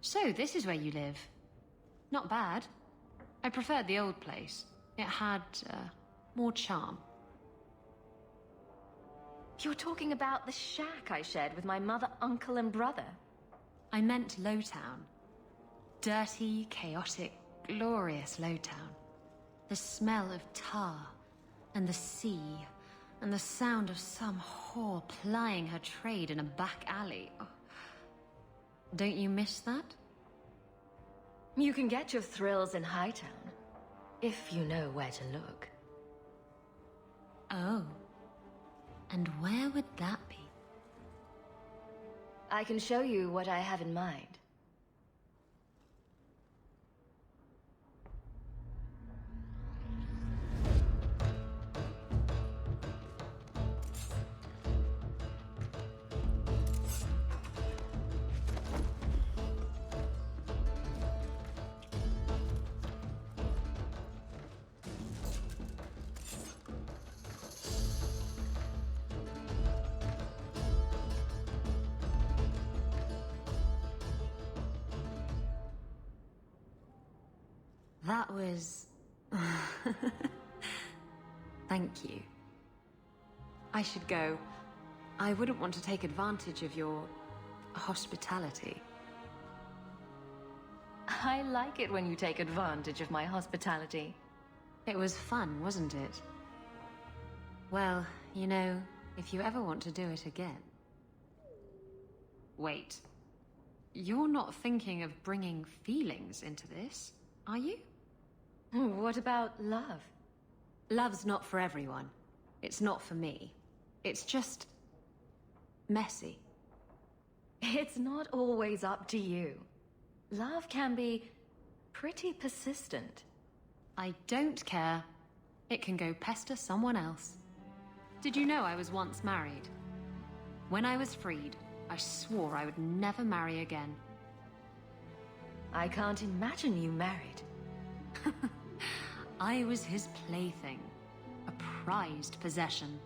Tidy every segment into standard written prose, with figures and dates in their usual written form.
So this is where you live. Not bad. I preferred the old place. It had, more charm. You're talking about the shack I shared with my mother, uncle, and brother. I meant Lowtown. Dirty, chaotic, glorious Lowtown. The smell of tar, and the sea, and the sound of some whore plying her trade in a back alley. Oh. Don't you miss that? You can get your thrills in Hightown, if you know where to look. Oh. And where would that be? I can show you what I have in mind. That was... Thank you. I should go. I wouldn't want to take advantage of your... hospitality. I like it when you take advantage of my hospitality. It was fun, wasn't it? Well, you know, if you ever want to do it again... Wait. You're not thinking of bringing feelings into this, are you? What about love? Love's not for everyone. It's not for me. It's just... messy. It's not always up to you. Love can be pretty persistent. I don't care. It can go pester someone else. Did you know I was once married? When I was freed, I swore I would never marry again. I can't imagine you married. I was his plaything. A prized possession.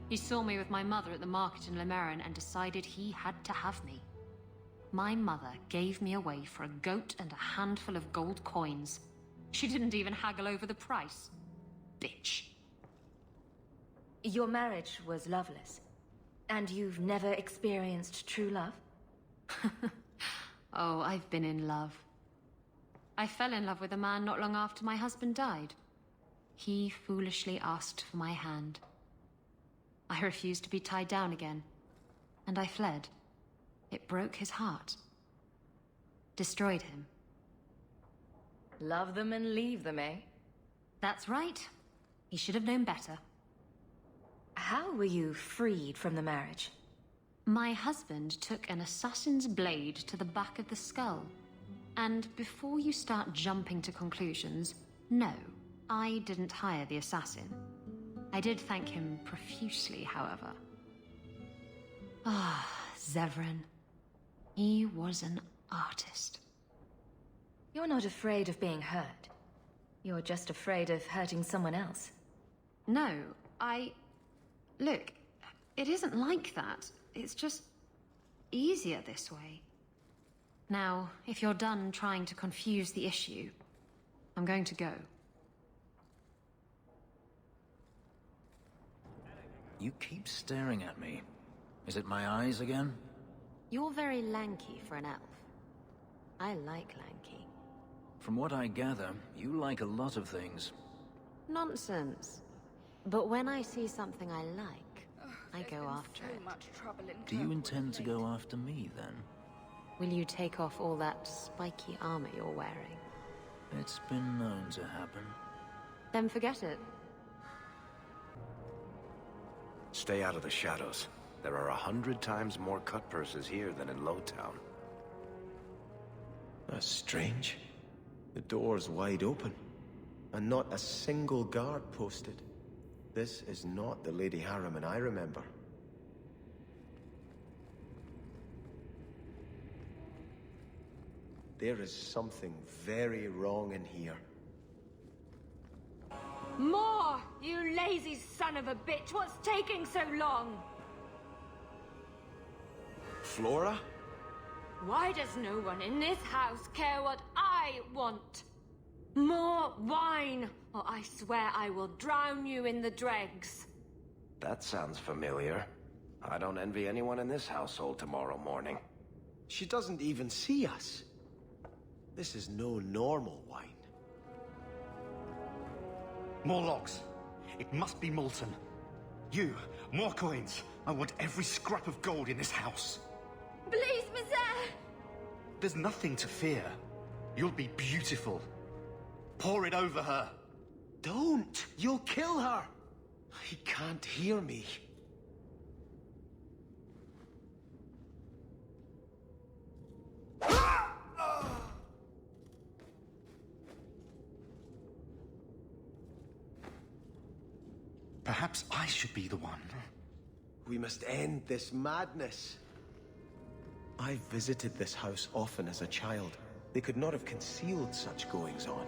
He saw me with my mother at the market in Lemerin and decided he had to have me. My mother gave me away for a goat and a handful of gold coins. She didn't even haggle over the price. Bitch. Your marriage was loveless. And you've never experienced true love? Oh, I've been in love. I fell in love with a man not long after my husband died. He foolishly asked for my hand. I refused to be tied down again, and I fled. It broke his heart. Destroyed him. Love them and leave them, eh? That's right. He should have known better. How were you freed from the marriage? My husband took an assassin's blade to the back of the skull. And before you start jumping to conclusions, no, I didn't hire the assassin. I did thank him profusely, however. Ah, Zevran. He was an artist. You're not afraid of being hurt. You're just afraid of hurting someone else. No, Look, it isn't like that. It's just easier this way. Now, if you're done trying to confuse the issue, I'm going to go. You keep staring at me. Is it my eyes again? You're very lanky for an elf. I like lanky. From what I gather, you like a lot of things. Nonsense. But when I see something I like, I go after it. Do you intend to go after me, then? Will you take off all that spiky armor you're wearing? It's been known to happen. Then forget it. Stay out of the shadows. There are 100 times more cut purses here than in Lowtown. That's strange. The door's wide open, and not a single guard posted. This is not the Lady Harriman I remember. There is something very wrong in here. More! You lazy son of a bitch! What's taking so long? Flora? Why does no one in this house care what I want? More wine, or I swear I will drown you in the dregs. That sounds familiar. I don't envy anyone in this household tomorrow morning. She doesn't even see us. This is no normal wine. More logs. It must be molten. You, more coins. I want every scrap of gold in this house. Please, Monsieur! There's nothing to fear. You'll be beautiful. Pour it over her. Don't! You'll kill her! He can't hear me. Perhaps I should be the one. We must end this madness. I visited this house often as a child. They could not have concealed such goings-on.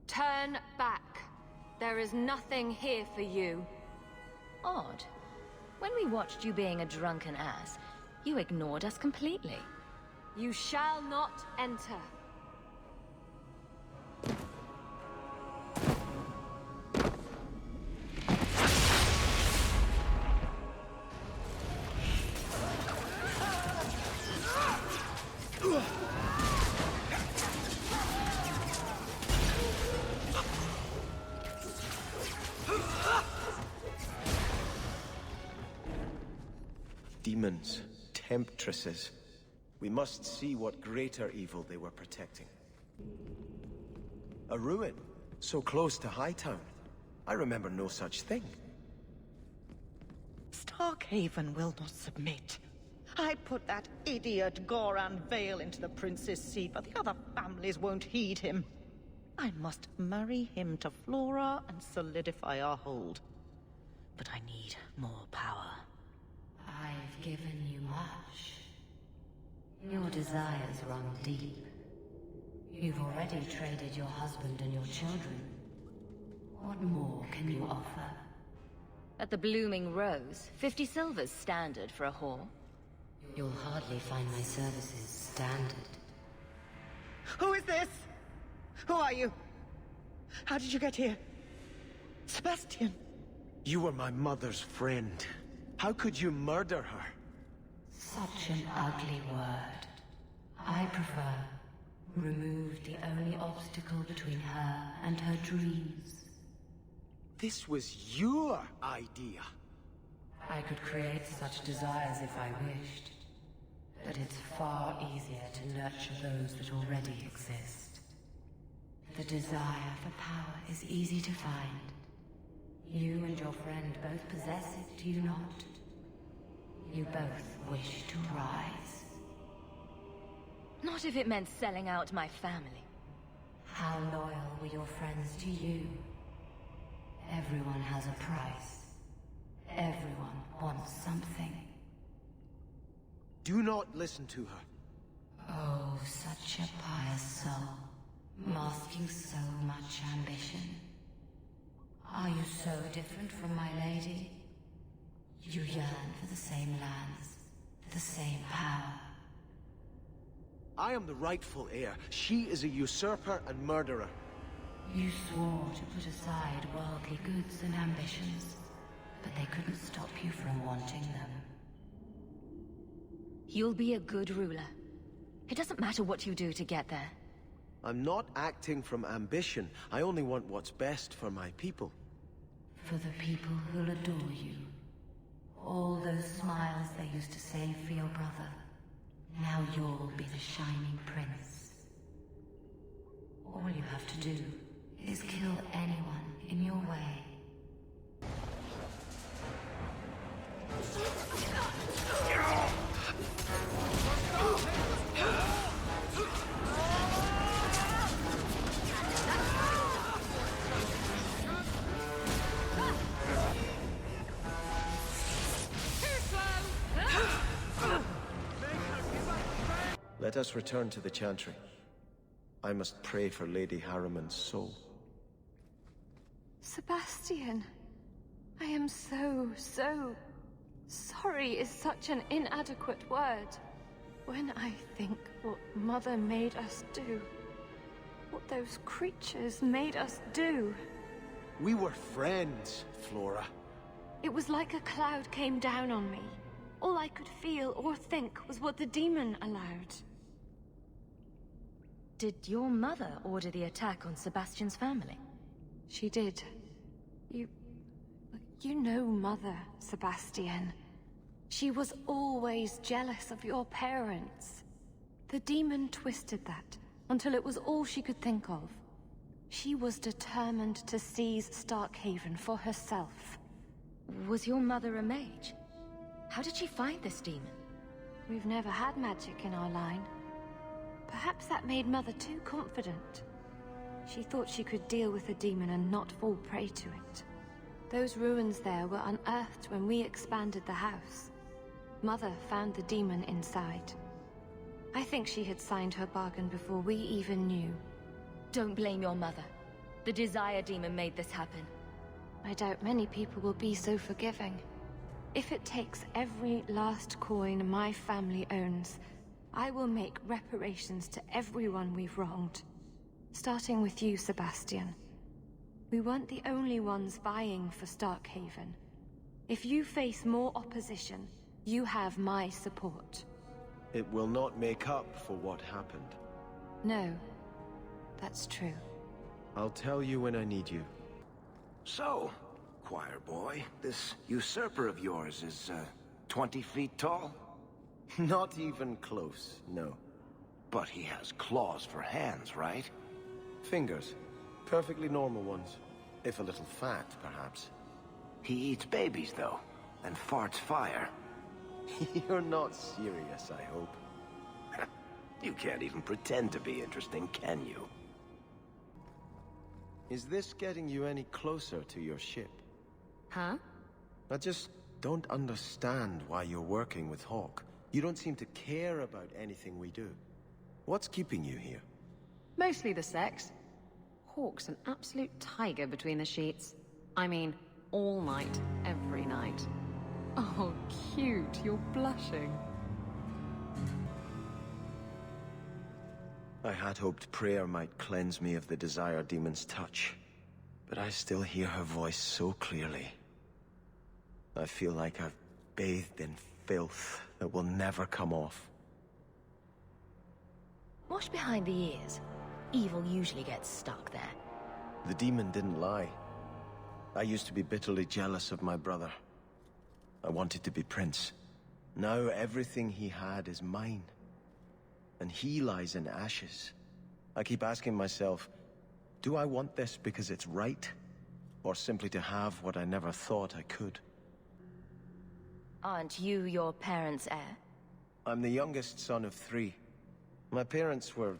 Turn back. There is nothing here for you. Odd. When we watched you being a drunken ass, you ignored us completely. You shall not enter. Demons, temptresses. We must see what greater evil they were protecting. A ruin, so close to Hightown. I remember no such thing. Starkhaven will not submit. I put that idiot Goran Vale into the prince's seat, but the other families won't heed him. I must marry him to Flora and solidify our hold. But I need more power. I've given you much. Your desires run deep. You've already traded your husband and your children. What more can you offer? At the Blooming Rose, 50 silver's standard for a whore. You'll hardly find my services standard. Who is this? Who are you? How did you get here? Sebastian! You were my mother's friend. How could you murder her? Such an ugly word. I prefer remove the only obstacle between her and her dreams. This was your idea. I could create such desires if I wished. But it's far easier to nurture those that already exist. The desire for power is easy to find. You and your friend both possess it, do you not? You both wish to rise. Not if it meant selling out my family. How loyal were your friends to you? Everyone has a price. Everyone wants something. Do not listen to her. Oh, such a pious soul, masking so much ambition. Are you so different from my lady? You yearn for the same lands, the same power. I am the rightful heir. She is a usurper and murderer. You swore to put aside worldly goods and ambitions, but they couldn't stop you from wanting them. You'll be a good ruler. It doesn't matter what you do to get there. I'm not acting from ambition. I only want what's best for my people. For the people who'll adore you. All those smiles they used to save for your brother. Now you'll be the shining prince. All you have to do is kill anyone in your way. Let us return to the Chantry. I must pray for Lady Harriman's soul. Sebastian, I am so Sorry is such an inadequate word. When I think what Mother made us do, what those creatures made us do. We were friends, Flora. It was like a cloud came down on me. All I could feel or think was what the demon allowed. Did your mother order the attack on Sebastian's family? She did. You know Mother, Sebastian. She was always jealous of your parents. The demon twisted that until it was all she could think of. She was determined to seize Starkhaven for herself. Was your mother a mage? How did she find this demon? We've never had magic in our line. Perhaps that made Mother too confident. She thought she could deal with the demon and not fall prey to it. Those ruins there were unearthed when we expanded the house. Mother found the demon inside. I think she had signed her bargain before we even knew. Don't blame your mother. The Desire Demon made this happen. I doubt many people will be so forgiving. If it takes every last coin my family owns, I will make reparations to everyone we've wronged. Starting with you, Sebastian. We weren't the only ones vying for Starkhaven. If you face more opposition, you have my support. It will not make up for what happened. No, that's true. I'll tell you when I need you. So, choir boy, this usurper of yours is, 20 feet tall? Not even close, no. But he has claws for hands, right? Fingers. Perfectly normal ones. If a little fat, perhaps. He eats babies, though, and farts fire. You're not serious, I hope. You can't even pretend to be interesting, can you? Is this getting you any closer to your ship? Huh? I just don't understand why you're working with Hawk. You don't seem to care about anything we do. What's keeping you here? Mostly the sex. Hawk's an absolute tiger between the sheets. I mean, all night, every night. Oh, cute, you're blushing. I had hoped prayer might cleanse me of the Desire Demon's touch, but I still hear her voice so clearly. I feel like I've bathed in filth that will never come off. Wash behind the ears. Evil usually gets stuck there. The demon didn't lie. I used to be bitterly jealous of my brother. I wanted to be prince. Now everything he had is mine. And he lies in ashes. I keep asking myself, do I want this because it's right? Or simply to have what I never thought I could? Aren't you your parents' heir? I'm the youngest son of 3. My parents were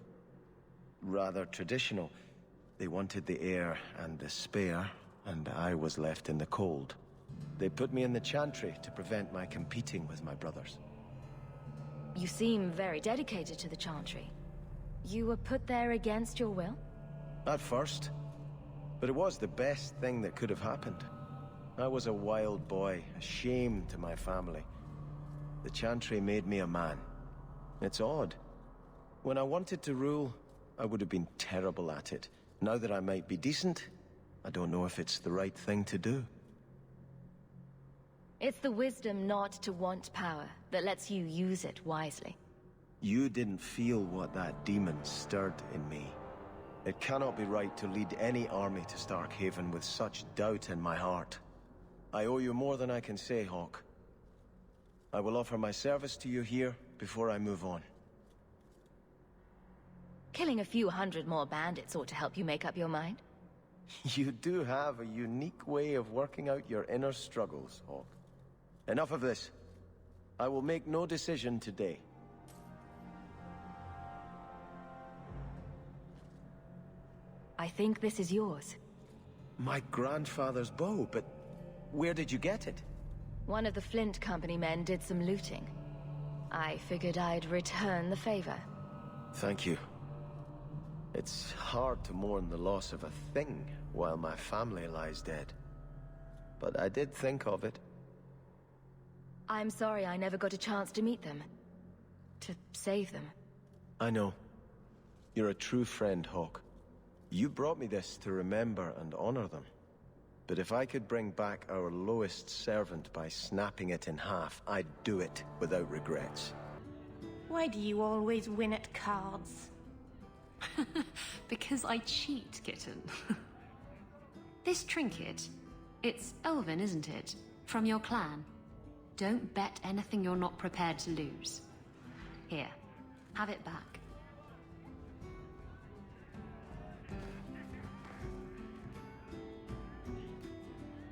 rather traditional. They wanted the heir and the spare, and I was left in the cold. They put me in the Chantry to prevent my competing with my brothers. You seem very dedicated to the Chantry. You were put there against your will? At first. But it was the best thing that could have happened. I was a wild boy, a shame to my family. The Chantry made me a man. It's odd. When I wanted to rule, I would have been terrible at it. Now that I might be decent, I don't know if it's the right thing to do. It's the wisdom not to want power that lets you use it wisely. You didn't feel what that demon stirred in me. It cannot be right to lead any army to Starkhaven with such doubt in my heart. I owe you more than I can say, Hawk. I will offer my service to you here before I move on. Killing a few hundred more bandits ought to help you make up your mind. You do have a unique way of working out your inner struggles, Hawk. Enough of this. I will make no decision today. I think this is yours. My grandfather's bow, but where did you get it? One of the Flint Company men did some looting. I figured I'd return the favor. Thank you. It's hard to mourn the loss of a thing while my family lies dead. But I did think of it. I'm sorry I never got a chance to meet them. To save them. I know. You're a true friend, Hawk. You brought me this to remember and honor them. But if I could bring back our lowest servant by snapping it in half, I'd do it without regrets. Why do you always win at cards? Because I cheat, kitten. This trinket, it's elven, isn't it? From your clan. Don't bet anything you're not prepared to lose. Here, have it back.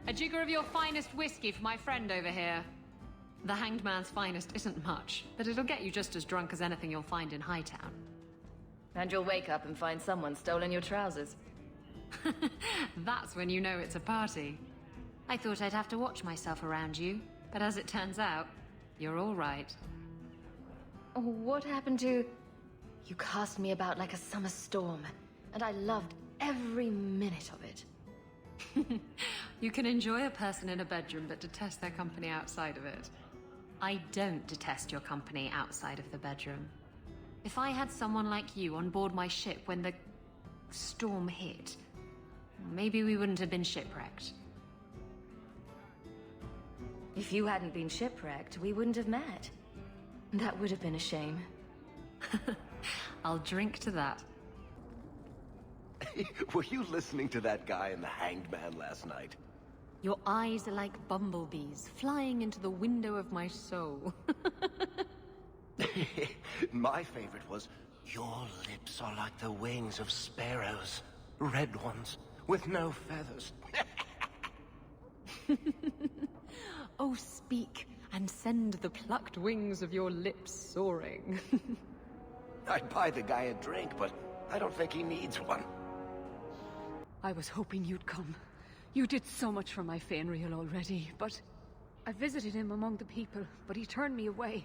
A jigger of your finest whiskey for my friend over here. The Hanged Man's finest isn't much, but it'll get you just as drunk as anything you'll find in Hightown. And you'll wake up and find someone stolen your trousers. That's when you know it's a party. I thought I'd have to watch myself around you, but as it turns out, you're all right. What happened to... You cast me about like a summer storm, and I loved every minute of it. You can enjoy a person in a bedroom, but detest their company outside of it. I don't detest your company outside of the bedroom. If I had someone like you on board my ship when the storm hit, maybe we wouldn't have been shipwrecked. If you hadn't been shipwrecked, we wouldn't have met. That would have been a shame. I'll drink to that. Were you listening to that guy in the Hanged Man last night? Your eyes are like bumblebees flying into the window of my soul. My favorite was, your lips are like the wings of sparrows. Red ones, with no feathers. Oh, speak, and send the plucked wings of your lips soaring. I'd buy the guy a drink, but I don't think he needs one. I was hoping you'd come. You did so much for my Fainriel already, but... I visited him among the people, but he turned me away.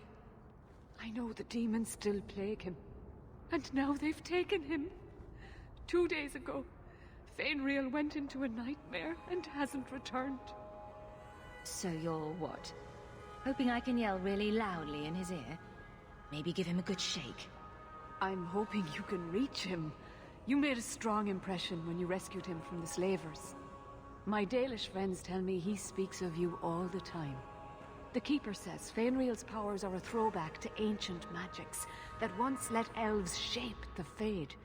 I know the demons still plague him. And now they've taken him. 2 days ago, Fainriel went into a nightmare and hasn't returned. So you're what? Hoping I can yell really loudly in his ear? Maybe give him a good shake? I'm hoping you can reach him. You made a strong impression when you rescued him from the slavers. My Dalish friends tell me he speaks of you all the time. The Keeper says Fainriel's powers are a throwback to ancient magics that once let elves shape the Fade.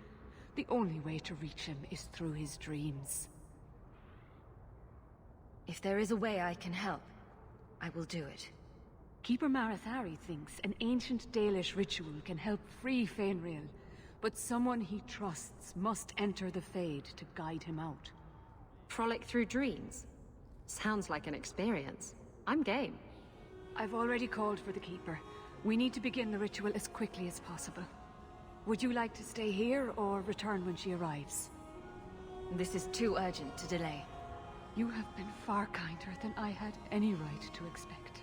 The only way to reach him is through his dreams. If there is a way I can help, I will do it. Keeper Marathari thinks an ancient Dalish ritual can help free Fainriel, but someone he trusts must enter the Fade to guide him out. Frolic through dreams? Sounds like an experience. I'm game. I've already called for the Keeper. We need to begin the ritual as quickly as possible. Would you like to stay here or return when she arrives? This is too urgent to delay. You have been far kinder than I had any right to expect.